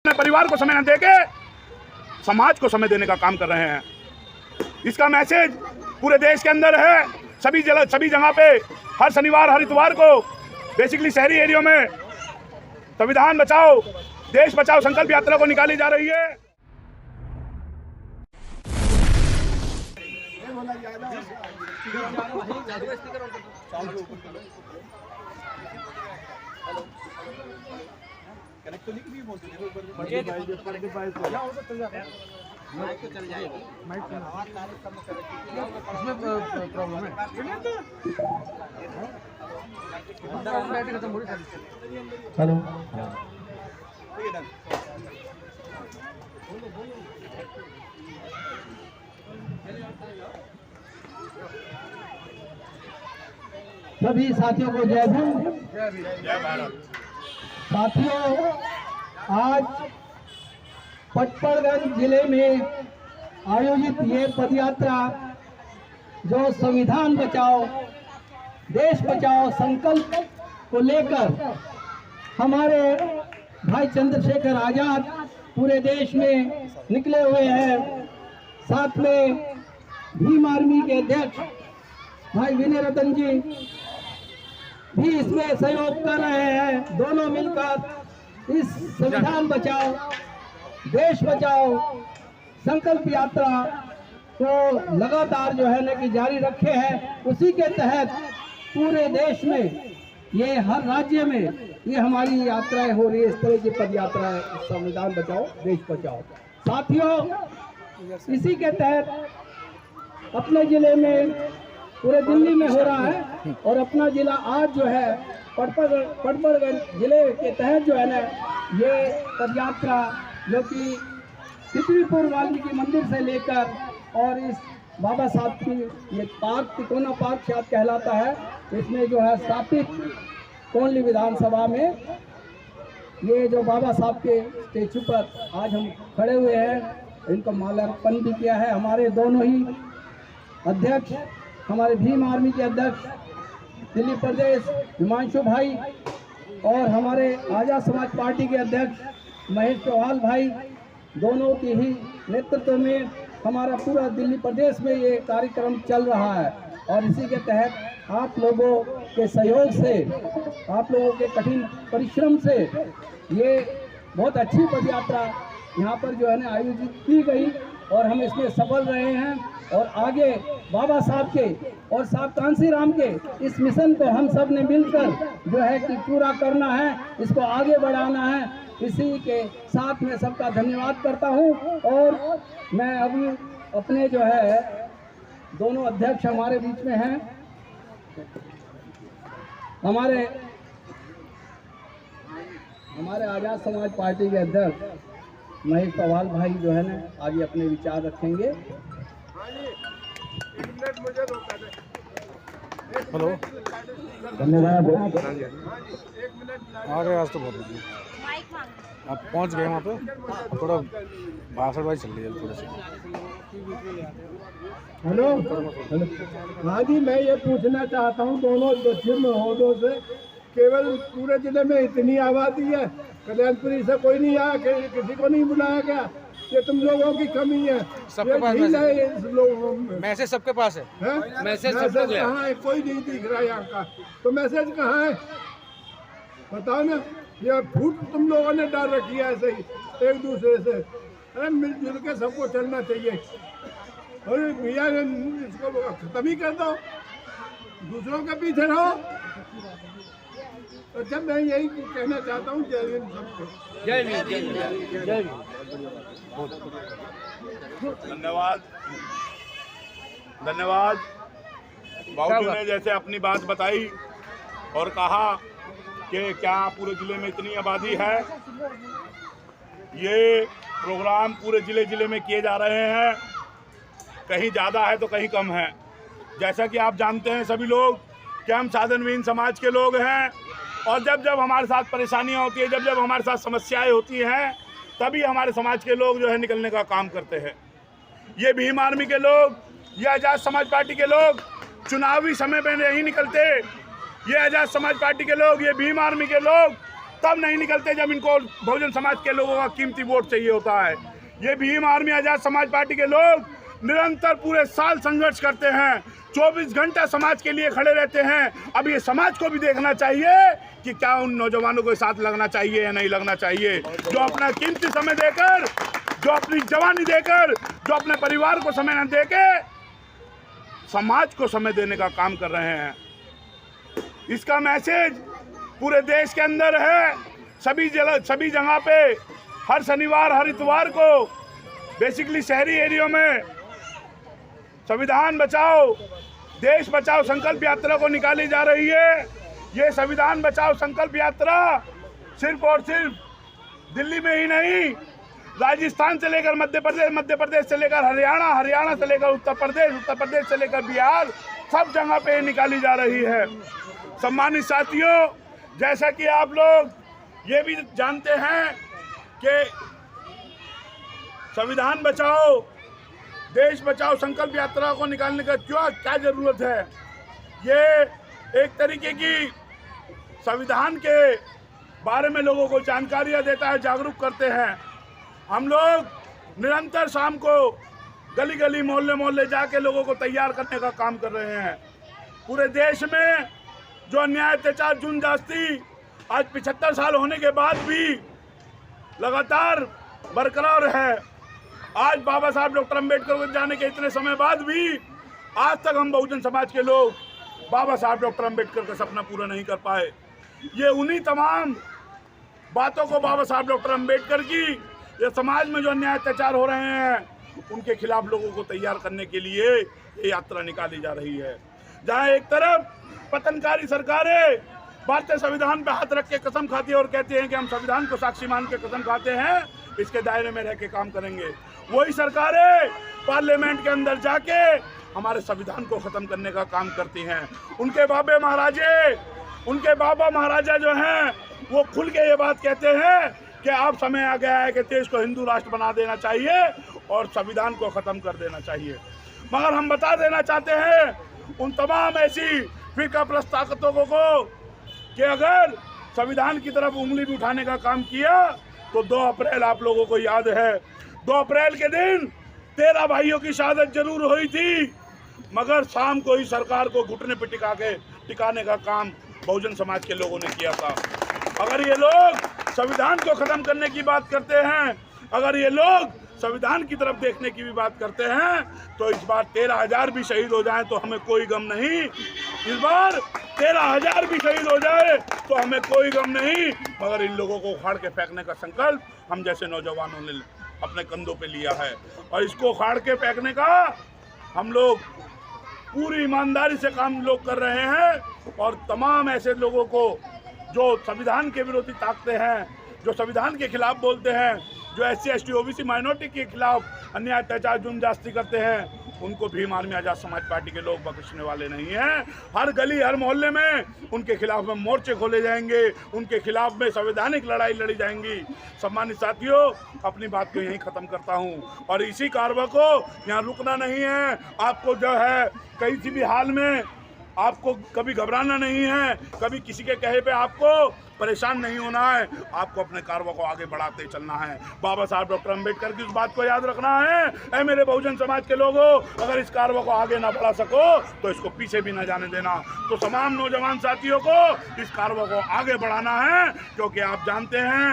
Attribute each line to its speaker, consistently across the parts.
Speaker 1: परिवार को समय न देके समाज को समय देने का काम कर रहे हैं। इसका मैसेज पूरे देश के अंदर है। सभी जगह पे हर शनिवार हर इतवार को बेसिकली शहरी एरिया में संविधान बचाओ देश बचाओ संकल्प यात्रा को निकाली जा रही है।
Speaker 2: हेलो सभी साथियों को जय भीम
Speaker 1: जय भारत।
Speaker 2: साथियों, आज पटपड़गंज जिले में आयोजित ये पदयात्रा जो संविधान बचाओ देश बचाओ संकल्प को लेकर हमारे भाई चंद्रशेखर आजाद पूरे देश में निकले हुए हैं। साथ में भीम आर्मी के अध्यक्ष भाई विनय रतन जी भी इसमें सहयोग कर रहे हैं। दोनों मिलकर इस संविधान बचाओ देश बचाओ संकल्प यात्रा को लगातार जो है ना कि जारी रखे हैं। उसी के तहत पूरे देश में ये हर राज्य में ये हमारी यात्राएं हो रही है। इस तरह की पद यात्राएं संविधान बचाओ देश बचाओ। साथियों, इसी के तहत अपने जिले में पूरे दिल्ली में हो रहा है और अपना जिला आज जो है पटपड़गंज जिले के तहत जो है ना ये पदयात्रा जो कि तितलीपुर वाल्मीकि मंदिर से लेकर और इस बाबा साहब की ये पार्क तिकोना पार्क शायद कहलाता है, इसमें जो है स्थापित कोंडली विधानसभा में ये जो बाबा साहब के स्टेचू पर आज हम खड़े हुए हैं, इनको माल्यार्पण भी किया है। हमारे दोनों ही अध्यक्ष हमारे भीम आर्मी के अध्यक्ष दिल्ली प्रदेश हिमांशु भाई और हमारे आजाद समाज पार्टी के अध्यक्ष महेश चौहान भाई दोनों की ही नेतृत्व में हमारा पूरा दिल्ली प्रदेश में ये कार्यक्रम चल रहा है। और इसी के तहत आप लोगों के सहयोग से आप लोगों के कठिन परिश्रम से ये बहुत अच्छी पदयात्रा यहाँ पर जो है ना आयोजित की गई और हम इसमें सफल रहे हैं। और आगे बाबा साहब के और साहब कांसी राम के इस मिशन को हम सब ने मिलकर जो है कि पूरा करना है, इसको आगे बढ़ाना है। इसी के साथ में सबका धन्यवाद करता हूं। और मैं अभी अपने जो है दोनों अध्यक्ष हमारे बीच में हैं, हमारे आजाद समाज पार्टी के अध्यक्ष महेश चौहान भाई जो है ना आगे अपने विचार रखेंगे।
Speaker 3: हेलो,
Speaker 2: धन्यवाद।
Speaker 3: आ गए आज तो बहुत बिजी। आप पहुंच गए वहाँ पे, थोड़ा भाषणबाजी चल रही है थोड़ी सी।
Speaker 2: हेलो हाँ जी, मैं ये पूछना चाहता हूँ दोनों दक्षिण महोदयों से, केवल पूरे जिले में इतनी आबादी है, कल्याणपुरी से कोई नहीं आया, किसी को नहीं बुलाया गया, ये तुम लोगों की कमी है।
Speaker 3: सबके पास
Speaker 2: मैसेज
Speaker 3: सबके पास है।
Speaker 2: मैसेज कहाँ है? कोई नहीं दिख रहा यहाँ का, तो मैसेज कहाँ है बताओ ना। ये फूट तुम लोगों ने डाल रखी है ऐसे ही एक दूसरे से। अरे मिलजुल के सबको चलना चाहिए। अरे भैया इसको खत्म ही कर दो, दूसरों के पीछे रहो। अच्छा, मैं यही कहना चाहता हूँ, जय हिंद सबको।
Speaker 3: जय भीम, जय भीम।
Speaker 1: धन्यवाद। बाबू ने जैसे अपनी बात बताई और कहा कि क्या पूरे जिले में इतनी आबादी है। ये प्रोग्राम पूरे जिले में किए जा रहे हैं, कहीं ज़्यादा है तो कहीं कम है। जैसा कि आप जानते हैं सभी लोग कि हम साधनहीन समाज के लोग हैं और जब जब हमारे साथ परेशानियां होती है, जब जब हमारे साथ समस्याएं होती हैं, तभी हमारे समाज के लोग जो है निकलने का काम करते हैं। ये भीम आर्मी के लोग, ये आजाद समाज पार्टी के लोग चुनावी समय में नहीं निकलते। ये आजाद समाज पार्टी के लोग, ये भीम आर्मी के लोग तब नहीं निकलते जब इनको बहुजन समाज के लोगों का कीमती वोट चाहिए होता है। ये भीम आर्मी आज़ाद समाज पार्टी के लोग निरंतर पूरे साल संघर्ष करते हैं, 24 घंटा समाज के लिए खड़े रहते हैं। अब ये समाज को भी देखना चाहिए कि क्या उन नौजवानों के साथ लगना चाहिए या नहीं लगना चाहिए, जो अपना कीमती समय देकर, जो अपनी जवानी देकर, जो अपने परिवार को समय न देके समाज को समय देने का काम कर रहे हैं। इसका मैसेज पूरे देश के अंदर है। सभी जगह पे हर शनिवार हर इतवार को बेसिकली शहरी एरिया में संविधान बचाओ देश बचाओ संकल्प यात्रा को निकाली जा रही है। ये संविधान बचाओ संकल्प यात्रा सिर्फ और सिर्फ दिल्ली में ही नहीं, राजस्थान से लेकर मध्य प्रदेश से लेकर हरियाणा से लेकर उत्तर प्रदेश से लेकर बिहार, सब जगह पे निकाली जा रही है। सम्मानित साथियों, जैसा कि आप लोग ये भी जानते हैं कि संविधान बचाओ देश बचाओ संकल्प यात्रा को निकालने का क्या जरूरत है। ये एक तरीके की संविधान के बारे में लोगों को जानकारियां देता है, जागरूक करते हैं। हम लोग निरंतर शाम को गली गली मोहल्ले मोहल्ले जाके लोगों को तैयार करने का काम कर रहे हैं। पूरे देश में जो अन्याय अत्याचार जुल्म जास्ती आज 75 साल होने के बाद भी लगातार बरकरार है। आज बाबा साहब डॉक्टर अम्बेडकर को जाने के इतने समय बाद भी आज तक हम बहुजन समाज के लोग बाबा साहब डॉक्टर अम्बेडकर का सपना पूरा नहीं कर पाए। ये उन्हीं तमाम बातों को बाबा साहब डॉक्टर अम्बेडकर की ये समाज में जो अन्याय अत्याचार हो रहे हैं उनके खिलाफ लोगों को तैयार करने के लिए ये यात्रा निकाली जा रही है। जहाँ एक तरफ पतनकारी सरकारें भारतीय संविधान पे हाथ रख के कसम खाती है और कहती हैं कि हम संविधान को साक्षी मान के कसम खाते हैं, इसके दायरे में रह के काम करेंगे, वही सरकारें पार्लियामेंट के अंदर जाके हमारे संविधान को खत्म करने का काम करती हैं। उनके बाबा महाराजा जो हैं वो खुल के ये बात कहते हैं कि अब समय आ गया है कि देश को हिंदू राष्ट्र बना देना चाहिए और संविधान को खत्म कर देना चाहिए। मगर हम बता देना चाहते हैं उन तमाम ऐसी फिरका प्रस्त ताकतों को कि अगर संविधान की तरफ उंगली भी उठाने का काम किया तो 2 अप्रैल आप लोगों को याद है, 2 अप्रैल के दिन 13 भाइयों की शहादत जरूर हुई थी, मगर शाम को ही सरकार को घुटने पे टिकाने का काम बहुजन समाज के लोगों ने किया था। अगर ये लोग संविधान को खत्म करने की बात करते हैं, अगर ये लोग संविधान की तरफ देखने की भी बात करते हैं, तो इस बार 13,000 भी शहीद हो जाएं तो हमें कोई गम नहीं। इस बार 13,000 भी शहीद हो जाए तो हमें कोई गम नहीं, मगर इन लोगों को उखाड़ के फेंकने का संकल्प हम जैसे नौजवानों ने अपने कंधों पे लिया है। और इसको उखाड़ के फेंकने का हम लोग पूरी ईमानदारी से काम लोग कर रहे हैं। और तमाम ऐसे लोगों को जो संविधान के विरोधी ताकतें हैं, जो संविधान के खिलाफ बोलते हैं, जो SC ST OBC माइनॉरिटी के खिलाफ अन्याय अत्याचार जुल्म जास्ती करते हैं, उनको भीम आर्मी आज़ाद समाज पार्टी के लोग बख्शने वाले नहीं हैं। हर गली हर मोहल्ले में उनके खिलाफ में मोर्चे खोले जाएंगे, उनके खिलाफ में संवैधानिक लड़ाई लड़ी जाएंगी। सम्मानित साथियों, अपनी बात को यहीं ख़त्म करता हूं और इसी कार्रवाई को यहाँ रुकना नहीं है। आपको जो है किसी भी हाल में आपको कभी घबराना नहीं है, कभी किसी के कहे पे आपको परेशान नहीं होना है, आपको अपने कार्रवाई को आगे बढ़ाते चलना है। बाबा साहब डॉक्टर अम्बेडकर की उस बात को याद रखना है। ऐ मेरे बहुजन समाज के लोगों, अगर इस कार्रवाई को आगे ना बढ़ा सको तो इसको पीछे भी ना जाने देना। तो तमाम नौजवान साथियों को इस कार्रवाई को आगे बढ़ाना है, क्योंकि आप जानते हैं,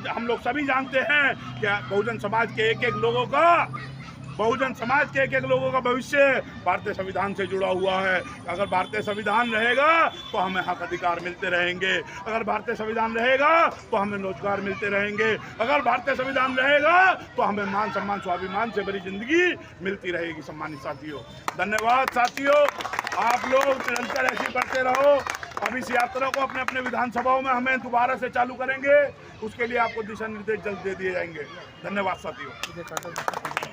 Speaker 1: हम लोग सभी जानते हैं कि बहुजन समाज के एक एक लोगों का भविष्य भारतीय संविधान से जुड़ा हुआ है। अगर भारतीय संविधान रहेगा तो हमें हक अधिकार मिलते रहेंगे, अगर भारतीय संविधान रहेगा तो हमें रोजगार मिलते रहेंगे, अगर भारतीय संविधान रहेगा तो हमें मान सम्मान स्वाभिमान से भरी जिंदगी मिलती रहेगी। सम्मानित साथियों, धन्यवाद साथियों, आप लोग निरंतर ऐसे करते रहो। अब इस यात्रा को अपने अपने विधानसभाओं में हमें दोबारा से चालू करेंगे, उसके लिए आपको दिशा निर्देश जल्द दे दिए जाएंगे। धन्यवाद साथियों।